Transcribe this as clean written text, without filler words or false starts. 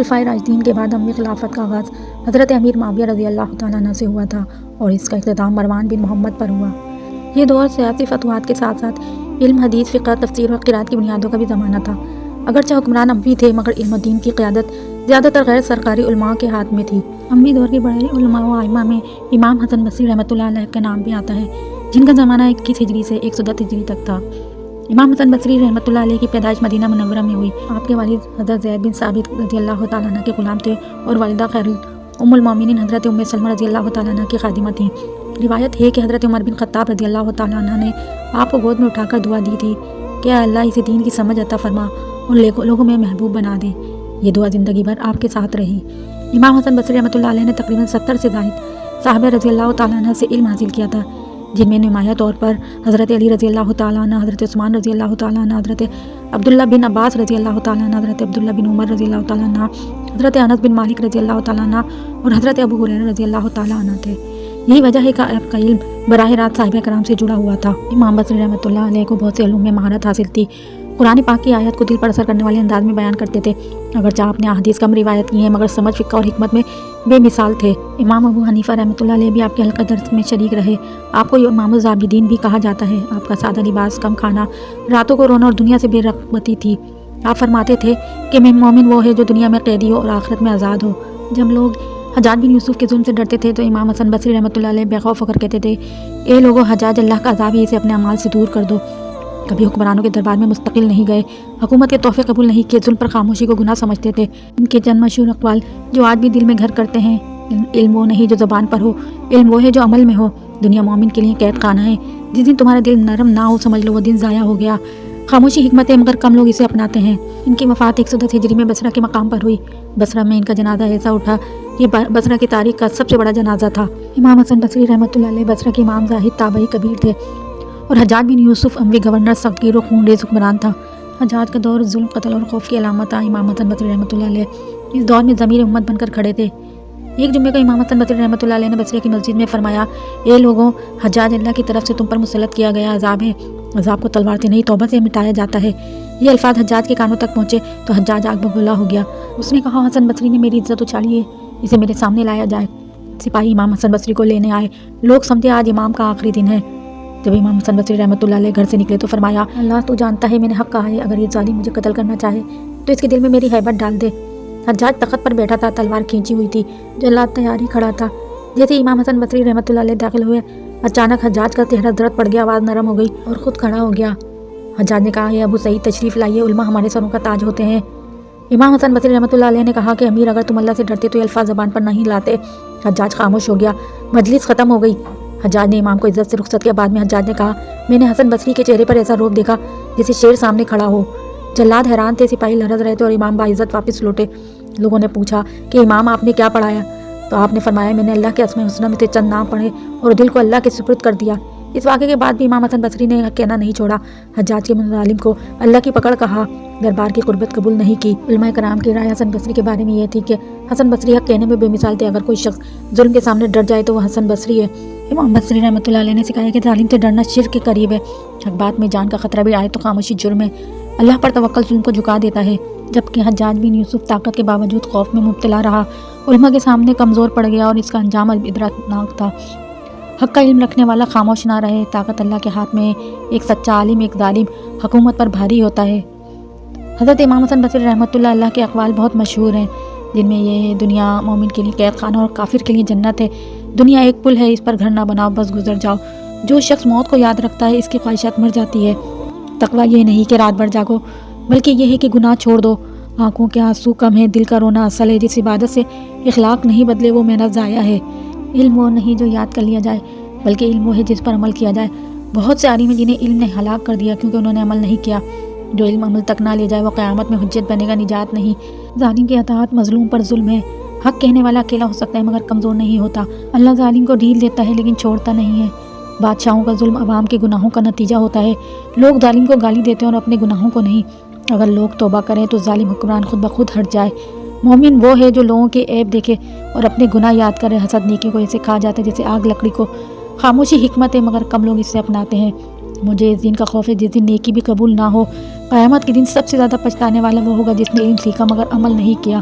خلفائے راشدین کے بعد اموی خلافت کا آغاز حضرت امیر معاویہ رضی اللہ تعالیٰ عنہ سے ہوا تھا اور اس کا اختتام مروان بن محمد پر ہوا۔ یہ دور سیاسی فتوحات کے ساتھ ساتھ علم، حدیث، فقہ، تفسیر اور قرات کی بنیادوں کا بھی زمانہ تھا۔ اگرچہ حکمران اموی تھے مگر علم و دین کی قیادت زیادہ تر غیر سرکاری علماء کے ہاتھ میں تھی۔ اموی دور کے بڑے علماء و ائمہ میں امام حسن بصری رحمۃ اللہ علیہ کا نام بھی آتا ہے، جن کا زمانہ 21 ہجری سے 110 ہجری تک تھا۔ امام حسن بصری رحمۃ اللہ علیہ کی پیدائش مدینہ منورہ میں ہوئی۔ آپ کے والد حضرت زید بن ثابت رضی اللہ تعالیٰ عنہ کے غلام تھے اور والدہ خیر ام المومنین حضرت ام سلمہ رضی اللہ تعالیٰ عنہ کی خادمہ تھیں۔ روایت ہے کہ حضرت عمر بن خطاب رضی اللہ تعالیٰ عنہ نے آپ کو گود میں اٹھا کر دعا دی تھی کہ اے اللہ اسے دین کی سمجھ عطا فرما اور لوگوں میں محبوب بنا دے۔ یہ دعا زندگی بھر آپ کے ساتھ رہی۔ امام حسن بصری رحمۃ اللہ علیہ نے تقریباً 70 سے زائد صحابہ رضی اللہ تعالیٰ عنہ سے علم حاصل کیا تھا، جن میں نمایاں طور پر حضرت علی رضی اللہ تعالیٰ عنہ، حضرت عثمان رضی اللہ تعالیٰ عنہ، حضرت عبداللہ بن عباس رضی اللہ تعالیٰ عنہ، حضرت عبداللہ بن عمر رضی اللہ تعالیٰ عنہ، حضرت انس بن مالک رضی اللہ تعالیٰ عنہ اور حضرت ابو ہریرہ رضی اللہ تعالیٰ عنہ تھے۔ یہی وجہ ہے کہ آپ کا علم براہ راست صحابہ کرام سے جڑا ہوا تھا۔ امام بصری رحمۃ اللہ علیہ کو بہت سے علوم میں مہارت حاصل تھی۔ قرآن پاک کی آیات کو دل پر اثر کرنے والے انداز میں بیان کرتے تھے۔ اگرچہ آپ نے احادیث کم روایت کی ہیں مگر سمجھ، فقہ اور حکمت میں بے مثال تھے۔ امام ابو حنیفہ رحمۃ اللہ علیہ بھی آپ کے حلقہ درس میں شریک رہے۔ آپ کو امام العابدین بھی کہا جاتا ہے۔ آپ کا سادہ لباس، کم کھانا، راتوں کو رونا اور دنیا سے بے رغبتی تھی۔ آپ فرماتے تھے کہ مومن وہ ہے جو دنیا میں قیدی ہو اور آخرت میں آزاد ہو۔ جب لوگ حجاج بن یوسف کے ظلم سے ڈرتے تھے تو امام حسن بصری رحمۃ اللہ علیہ بے خوف ہو کر کہتے تھے، اے لوگو، حجاج اللہ کا عذاب ہے، اسے اپنے اعمال سے دور کر دو۔ کبھی حکمرانوں کے دربار میں مستقل نہیں گئے، حکومت کے تحفے قبول نہیں کیے، ظلم پر خاموشی کو گناہ سمجھتے تھے۔ ان کے چند مشہور اقوال جو آج بھی دل میں گھر کرتے ہیں: علم وہ نہیں جو زبان پر ہو، علم وہ ہے جو عمل میں ہو۔ دنیا مومن کے لیے قید خانہ ہے، جس دن تمہارا دل نرم نہ ہو سمجھ لو وہ دن ضائع ہو گیا۔ خاموشی حکمت ہے مگر کم لوگ اسے اپناتے ہیں۔ ان کی وفات 110 ہجری میں بصرہ کے مقام پر ہوئی۔ بصرہ میں ان کا جنازہ ایسا اٹھا، یہ بصرہ کی تاریخ کا سب سے بڑا جنازہ تھا۔ امام حسن بصری رحمۃ اللہ علیہ بصرہ کے امام زاہد تابعی کبیر تھے اور حجاج بن یوسف اموی گورنر سختگیر و خون ریز حکمران تھا۔ حجاج کا دور ظلم، قتل اور خوف کی علامت تھا۔ امام حسن بصری رحمۃ اللہ علیہ اس دور میں ضمیر امت بن کر کھڑے تھے۔ ایک جمعے کو امام حسن بصری رحمۃ اللہ علیہ نے بصرہ کی مسجد میں فرمایا، اے لوگوں، حجاج اللہ کی طرف سے تم پر مسلط کیا گیا عذاب ہے۔ عذاب کو تلوار سے نہیں توبہ سے مٹایا جاتا ہے۔ یہ الفاظ حجاج کے کانوں تک پہنچے تو حجاج آگ بگولا ہو گیا۔ اس نے کہا، حسن بصری نے میری عزت اچھالی ہے، اسے میرے سامنے لایا جائے۔ سپاہی امام حسن بصری کو لینے آئے۔ لوگ سمجھے آج امام کا آخری دن ہے۔ جب امام حسن بصری رحمۃ اللہ علیہ گھر سے نکلے تو فرمایا، اللہ تو جانتا ہے میں نے حق کہا ہے، اگر یہ ظالم مجھے قتل کرنا چاہے تو اس کے دل میں میری ہیبت ڈال دے۔ حجاج تخت پر بیٹھا تھا، تلوار کھینچی ہوئی تھی، جلاد تیاری کھڑا تھا۔ جیسے امام حسن بصری رحمۃ اللہ علیہ داخل ہوئے، اچانک حجاج کا چہرہ زرد پڑ گیا، آواز نرم ہو گئی اور خود کھڑا ہو گیا۔ حجاج نے کہا، ابو سعید تشریف لائیے، علماء ہمارے سروں کا تاج ہوتے ہیں۔ امام حسن بصری رحمۃ اللہ علیہ نے کہا کہ امیر، اگر تم اللہ سے ڈرتے تو یہ الفاظ زبان پر نہیں لاتے۔ حجاج خاموش ہو گیا۔ مجلس ختم ہو گئی۔ حجاج نے امام کو عزت سے رخصت کیا۔ بعد میں حجاج نے کہا، میں نے حسن بصری کے چہرے پر ایسا روب دیکھا جیسے شیر سامنے کھڑا ہو۔ جلاد حیران تھے، سپاہی لرز رہے تھے اور امام باعزت واپس لوٹے۔ لوگوں نے پوچھا کہ امام آپ نے کیا پڑھایا؟ تو آپ نے فرمایا، میں نے اللہ کے اسماء الحسنی میں سے چند نام پڑھے اور دل کو اللہ کے سپرد کر دیا۔ اس واقعے کے بعد بھی امام حسن بصری نے کہنا نہیں چھوڑا۔ حجاج کے مظالم کو اللہ کی پکڑ کہا، دربار کی قربت قبول نہیں کی۔ علماء کرام کی رائے حسن بصری کے بارے میں یہ تھی کہ حسن بصری حق کہنے میں بے مثال تھے۔ اگر کوئی شخص ظلم کے سامنے ڈر جائے تو وہ حسن بصری ہے۔ امام بصری رحمۃ اللہ علیہ نے سکھایا کہ ظالم سے ڈرنا شرک کے قریب ہے۔ حق بات میں جان کا خطرہ بھی آئے تو خاموشی جرم ہے۔ اللہ پر توکل ظلم کو جھکا دیتا ہے۔ جبکہ حجاج بن یوسف طاقت کے باوجود خوف میں مبتلا رہا، علماء کے سامنے کمزور پڑ گیا اور اس کا انجام عبرتناک تھا۔ حق کا علم رکھنے والا خاموش نہ رہے۔ طاقت اللہ کے ہاتھ میں ہے۔ ایک سچا عالم، ایک ظالم حکومت پر بھاری ہوتا ہے۔ حضرت امام حسن بصری رحمۃ اللہ کے اقوال بہت مشہور ہیں، جن میں یہ ہے، دنیا مومن کے لیے قید خانہ اور کافر کے لیے جنت ہے۔ دنیا ایک پل ہے، اس پر گھر نہ بناؤ، بس گزر جاؤ۔ جو شخص موت کو یاد رکھتا ہے اس کی خواہشات مر جاتی ہے۔ تقویٰ یہ نہیں کہ رات بھر جاگو، بلکہ یہ ہے کہ گناہ چھوڑ دو۔ آنکھوں کے آنسو کم ہے، دل کا رونا اصل ہے۔ جس عبادت سے اخلاق نہیں بدلے وہ محنت ضائع ہے۔ علم وہ نہیں جو یاد کر لیا جائے، بلکہ علم وہ ہے جس پر عمل کیا جائے۔ بہت سے عالم ہیں جنہیں علم نے ہلاک کر دیا کیونکہ انہوں نے عمل نہیں کیا۔ جو علم عمل تک نہ لے جائے وہ قیامت میں حجت بنے گا، نجات نہیں۔ ظالم کی اطاعت مظلوم پر ظلم ہے۔ حق کہنے والا اکیلا ہو سکتا ہے مگر کمزور نہیں ہوتا۔ اللہ ظالم کو ڈھیل دیتا ہے لیکن چھوڑتا نہیں ہے۔ بادشاہوں کا ظلم عوام کے گناہوں کا نتیجہ ہوتا ہے۔ لوگ ظالم کو گالی دیتے ہیں اور اپنے گناہوں کو نہیں۔ اگر لوگ توبہ کریں تو ظالم حکمران خود بخود ہٹ جائے۔ مومن وہ ہے جو لوگوں کے عیب دیکھے اور اپنے گناہ یاد کرے۔ حسد نیکی کو ایسے کھا جاتا ہے جیسے آگ لکڑی کو۔ خاموشی حکمت ہے مگر کم لوگ اسے اپناتے ہیں۔ مجھے اس دن کا خوف ہے جس دن نیکی بھی قبول نہ ہو۔ قیامت کے دن سب سے زیادہ پچھتانے والا وہ ہوگا جس نے علم سیکھا مگر عمل نہیں کیا۔